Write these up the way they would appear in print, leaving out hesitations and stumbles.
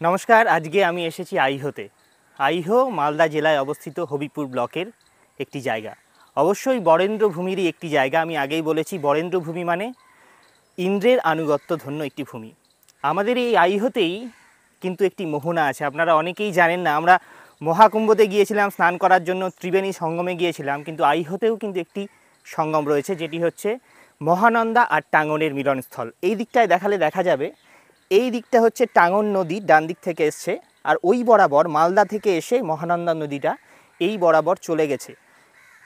নমস্কার, আজকে আমি এসেছি আইহোতে। আইহো মালদা জেলায় অবস্থিত হবিপুর ব্লকের একটি জায়গা। অবশ্যই বরেন্দ্র ভূমিরই একটি জায়গা। আমি আগেই বলেছি বরেন্দ্র ভূমি মানে ইন্দ্রের আনুগত্য ধন্য একটি ভূমি। আমাদের এই আইহোতেই কিন্তু একটি মোহনা আছে, আপনারা অনেকেই জানেন না। আমরা মহাকুম্ভতে গিয়েছিলাম স্নান করার জন্য, ত্রিবেণী সঙ্গমে গিয়েছিলাম, কিন্তু আইহোতেও কিন্তু একটি সঙ্গম রয়েছে, যেটি হচ্ছে মহানন্দা আর টাঙ্গনের মিলনস্থল। এই দিকটায় দেখালে দেখা যাবে, এই দিকটা হচ্ছে টাঙ্গন নদী, ডান দিক থেকে এসছে, আর ওই বরাবর মালদা থেকে এসে মহানন্দা নদীটা এই বরাবর চলে গেছে।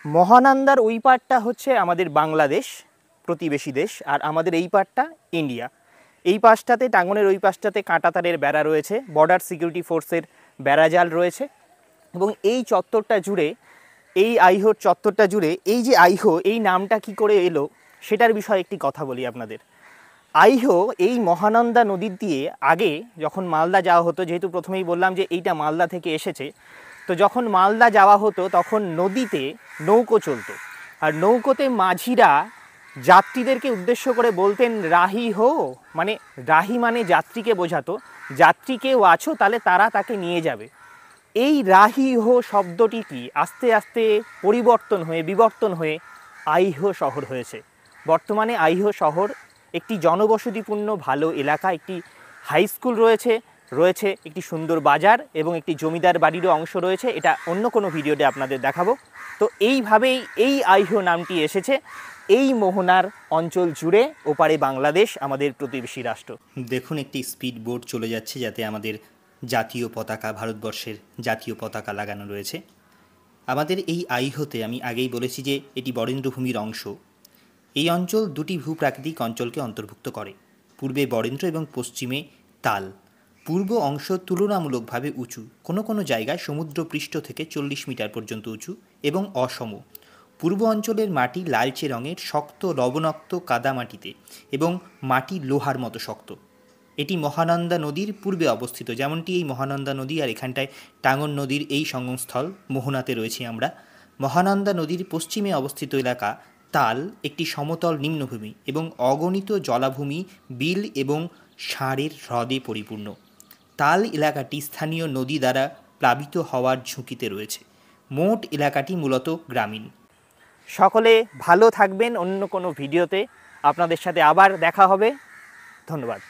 মহানন্দার ওই পাড়টা হচ্ছে আমাদের বাংলাদেশ, প্রতিবেশী দেশ, আর আমাদের এই পাড়টা ইন্ডিয়া। এই পাশটাতে, টাঙ্গনের ওই পাশটাতে কাঁটাতারের বেড়া রয়েছে, বর্ডার সিকিউরিটি ফোর্সের বেড়াজাল রয়েছে, এবং এই চত্বরটা জুড়ে, এই আইহোর চত্বরটা জুড়ে, এই যে আইহো, এই নামটা কি করে এলো সেটার বিষয়ে একটি কথা বলি আপনাদের। আইহো এই মহানন্দা নদীর দিয়ে আগে যখন মালদা যাওয়া হতো, যেহেতু প্রথমেই বললাম যে এইটা মালদা থেকে এসেছে, তো যখন মালদা যাওয়া হতো তখন নদীতে নৌকো চলতো, আর নৌকোতে মাঝিরা যাত্রীদেরকে উদ্দেশ্য করে বলতেন রাহি হো, মানে রাহি মানে যাত্রীকে বোঝাতো, যাত্রী কেউ আছো তাহলে তারা তাকে নিয়ে যাবে। এই রাহি হো শব্দটি কি আস্তে আস্তে পরিবর্তন হয়ে, বিবর্তন হয়ে আইহো শহর হয়েছে। বর্তমানে আইহো শহর একটি জনবসতিপূর্ণ ভালো এলাকা, একটি হাই স্কুল রয়েছে, রয়েছে একটি সুন্দর বাজার, এবং একটি জমিদার বাড়িরও অংশ রয়েছে। এটা অন্য কোনো ভিডিওতে আপনাদের দেখাবো। তো এইভাবেই এই আইহো নামটি এসেছে এই মোহনার অঞ্চল জুড়ে, ওপারে বাংলাদেশ, আমাদের প্রতিবেশী রাষ্ট্র। দেখুন, একটি স্পিড বোট চলে যাচ্ছে, যাতে আমাদের জাতীয় পতাকা, ভারতবর্ষের জাতীয় পতাকা লাগানো রয়েছে। আমাদের এই আইহোতে আমি আগেই বলেছি যে এটি বরেন্দ্রভূমির অংশ। এই অঞ্চল দুটি ভূপ্রাকৃতিক অঞ্চলকে অন্তর্ভুক্ত করে, পূর্বে বরেন্দ্র এবং পশ্চিমে তাল। পূর্ব অংশ তুলনামূলকভাবে উঁচু, কোনো কোনো জায়গায় সমুদ্রপৃষ্ঠ থেকে 40 মিটার পর্যন্ত উঁচু এবং অসম। পূর্ব অঞ্চলের মাটি লালচে রঙের, শক্ত লবণাক্ত কাদামাটিতে, এবং মাটি লোহার মতো শক্ত। এটি মহানন্দা নদীর পূর্বে অবস্থিত, যেমনটি এই মহানন্দা নদী আর এখানটায় টাঙ্গন নদীর এই সঙ্গমস্থল মোহনাতে রয়েছি আমরা। মহানন্দা নদীর পশ্চিমে অবস্থিত এলাকা তাল একটি সমতল নিম্নভূমি এবং অগণিত জলাভূমি, বিল এবং ষাঁড়ের হ্রদে পরিপূর্ণ। তাল এলাকাটি স্থানীয় নদী দ্বারা প্লাবিত হওয়ার ঝুঁকিতে রয়েছে। মোট এলাকাটি মূলত গ্রামীণ। সকলে ভালো থাকবেন। অন্য কোনো ভিডিওতে আপনাদের সাথে আবার দেখা হবে। ধন্যবাদ।